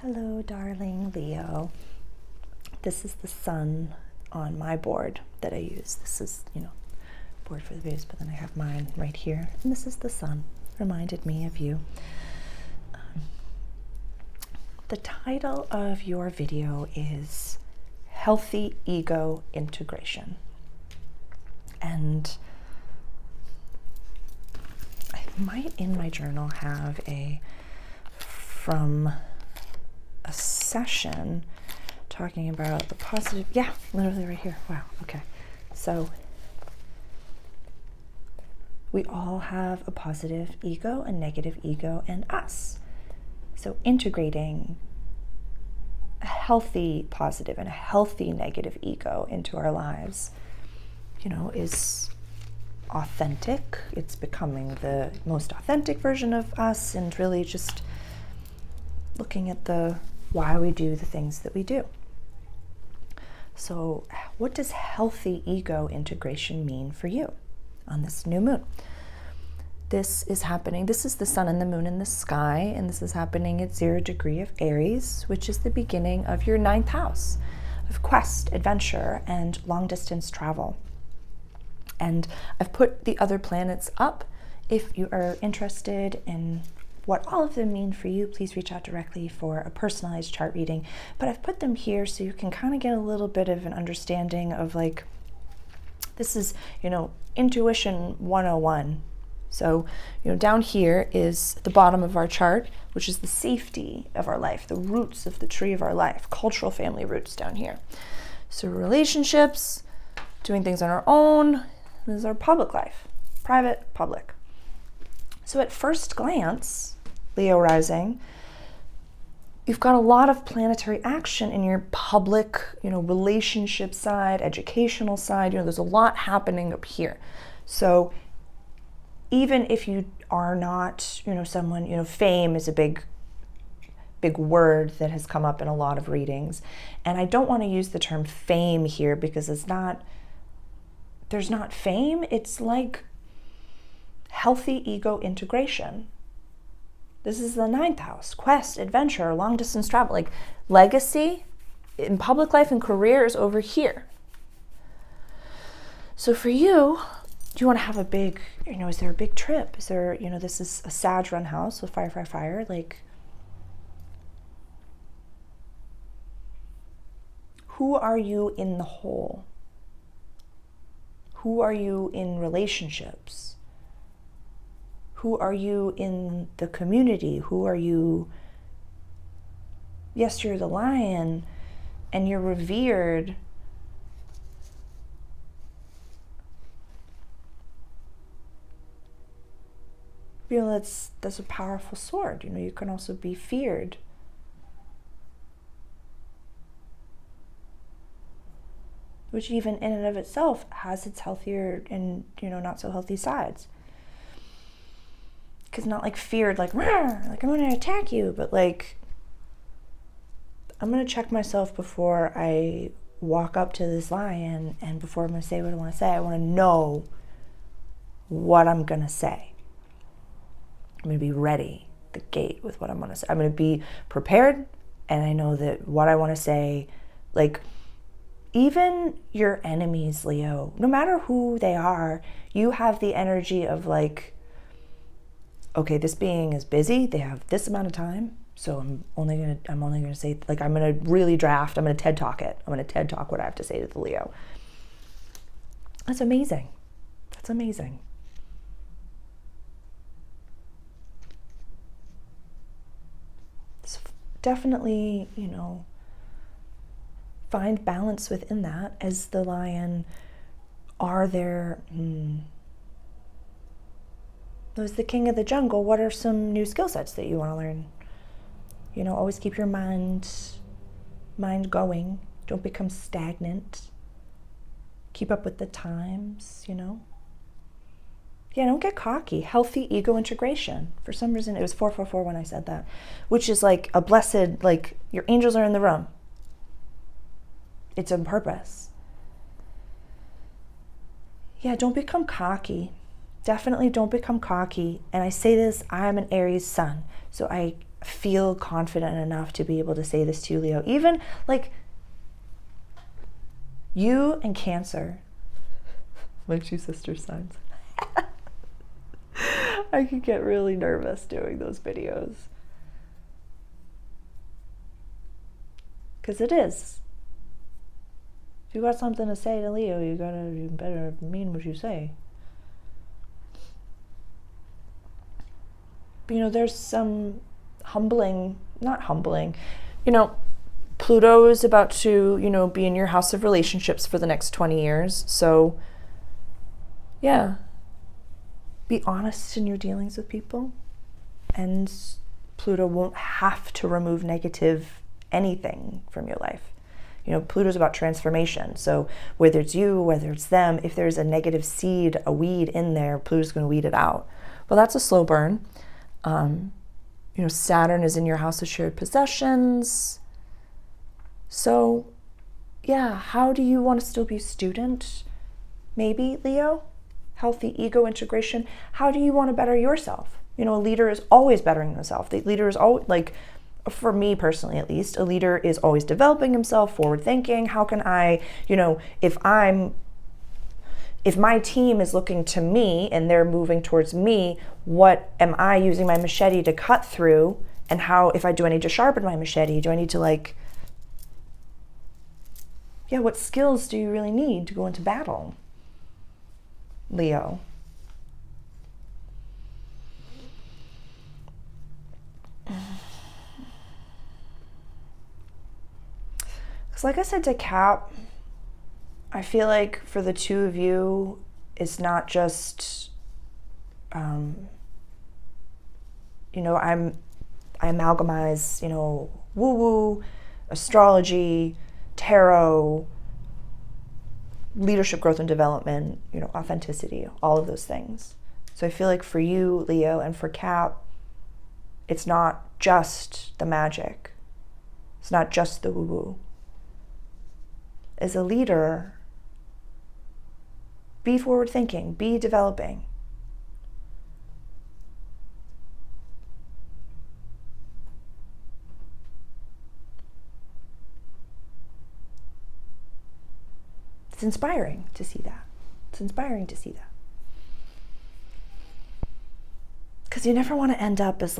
Hello, darling Leo. This is the sun on my board that I use. This is, board for the videos, but then I have mine right here. And this is the sun. Reminded me of you. The title of your video is Healthy Ego Integration. And I might in my journal have from a session talking about the positive, literally right here. Wow, okay. So we all have a positive ego, a negative ego, and us. So integrating a healthy positive and a healthy negative ego into our lives, is authentic. It's becoming the most authentic version of us, and really just looking at why we do the things that we do. So what does healthy ego integration mean for you on this new moon? This is happening. This is the sun and the moon in the sky, and this is happening at 0 degree of Aries, which is the beginning of your 9th house of quest, adventure, and long distance travel. And I've put the other planets up. If you are interested in what all of them mean for you, please reach out directly for a personalized chart reading. But I've put them here so you can kind of get a little bit of an understanding of this is, intuition 101. So, down here is the bottom of our chart, which is the safety of our life, the roots of the tree of our life, cultural family roots down here. So relationships, doing things on our own, this is our public life, private, public. So at first glance, Leo rising, you've got a lot of planetary action in your public, relationship side, educational side. There's a lot happening up here. So even if you are not, someone, fame is a big word that has come up in a lot of readings. And I don't want to use the term fame here because there's not fame. It's like healthy ego integration. This is the 9th house, quest, adventure, long distance travel, like legacy in public life and career is over here. So for you, do you want to have a big, is there a big trip? Is there, this is a Sag run house with fire, who are you in the whole? Who are you in relationships? Who are you in the community? Who are you? Yes, you're the lion and you're revered. That's a powerful sword. You can also be feared. Which even in and of itself has its healthier and, not so healthy sides. Because not feared, I'm going to attack you, but I'm going to check myself before I walk up to this lion, and before I'm going to say what I want to say, I want to know what I'm going to say. I'm going to be ready at the gate with what I'm going to say. I'm going to be prepared, and I know that what I want to say, even your enemies, Leo, no matter who they are, you have the energy of okay, this being is busy. They have this amount of time. So I'm only gonna say, I'm gonna really draft. I'm gonna TED Talk it. I'm gonna TED Talk what I have to say to the Leo. That's amazing. That's amazing. So definitely, find balance within that. As the lion, are there, as the king of the jungle, what are some new skill sets that you want to learn? Always keep your mind going. Don't become stagnant. Keep up with the times, Yeah, don't get cocky. Healthy ego integration. For some reason, it was 444 when I said that, which is a blessed, your angels are in the room. It's on purpose. Yeah, don't become cocky. Definitely don't become cocky. And I say this, I'm an Aries sun. So I feel confident enough to be able to say this to you, Leo. Even like you and Cancer, my two sister signs. I could get really nervous doing those videos. Because it is. If you got something to say to Leo, you better mean what you say. But there's some not humbling, Pluto is about to, be in your house of relationships for the next 20 years. So, yeah, be honest in your dealings with people. And Pluto won't have to remove negative anything from your life. Pluto's about transformation. So whether it's you, whether it's them, if there's a negative seed, a weed in there, Pluto's going to weed it out. Well, that's a slow burn. Saturn is in your house of shared possessions. So, yeah, how do you want to still be a student? Maybe, Leo? Healthy ego integration. How do you want to better yourself? A leader is always bettering himself. The leader is always, for me personally at least, a leader is always developing himself, forward thinking. How can I, if my team is looking to me and they're moving towards me, what am I using my machete to cut through? And do I need to sharpen my machete? Do I need to what skills do you really need to go into battle, Leo? Because like I said to Cap, I feel like for the two of you, it's not just, I amalgamize, woo-woo, astrology, tarot, leadership, growth and development, authenticity, all of those things. So I feel like for you, Leo, and for Cap, it's not just the magic. It's not just the woo-woo. As a leader, be forward thinking, be developing. It's inspiring to see that. Because you never want to end up as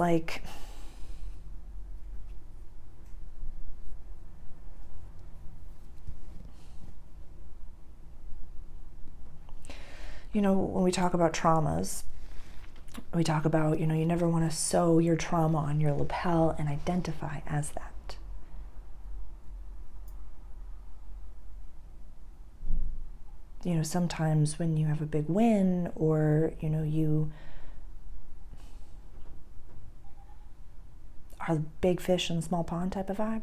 when we talk about traumas, we talk about, you never want to sew your trauma on your lapel and identify as that. Sometimes when you have a big win or, you are the big fish in a small pond type of vibe.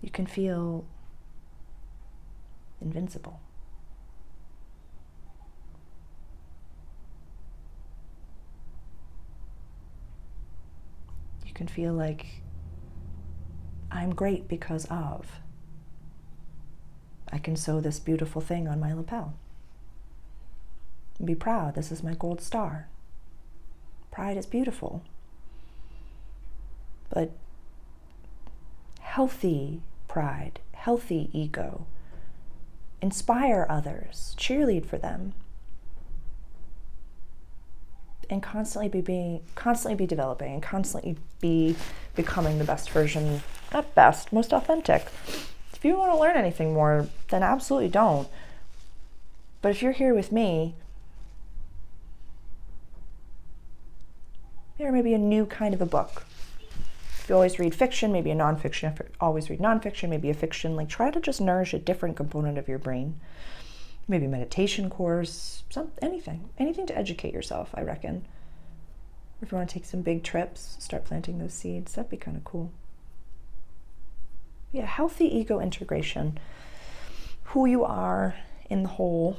You can feel invincible. You can feel like I'm great because of. I can sew this beautiful thing on my lapel. Be proud. This is my gold star. Pride is beautiful. But healthy pride, healthy ego, inspire others, cheerlead for them, and constantly be developing and constantly be becoming the best version, not best, most authentic. If you want to learn anything more, then absolutely don't. But if you're here with me, there may be a new kind of a book. If you always read fiction, maybe a nonfiction. If you always read nonfiction, maybe a fiction. Try to just nourish a different component of your brain. Maybe a meditation course, anything to educate yourself, I reckon. If you want to take some big trips, start planting those seeds, that'd be kind of cool. Yeah, healthy ego integration. Who you are in the whole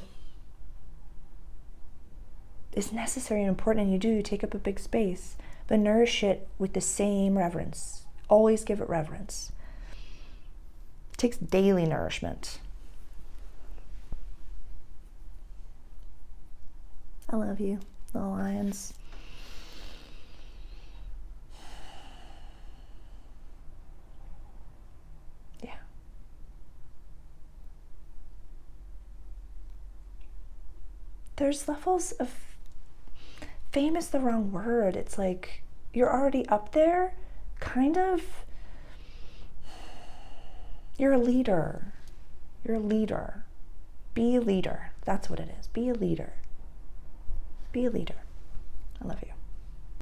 is necessary and important, and you take up a big space. But nourish it with the same reverence. Always give it reverence. It takes daily nourishment. I love you, little lions. Yeah. There's levels of fame is the wrong word. It's like you're already up there, kind of. You're a leader. You're a leader. Be a leader. That's what it is. Be a leader. Be a leader. I love you.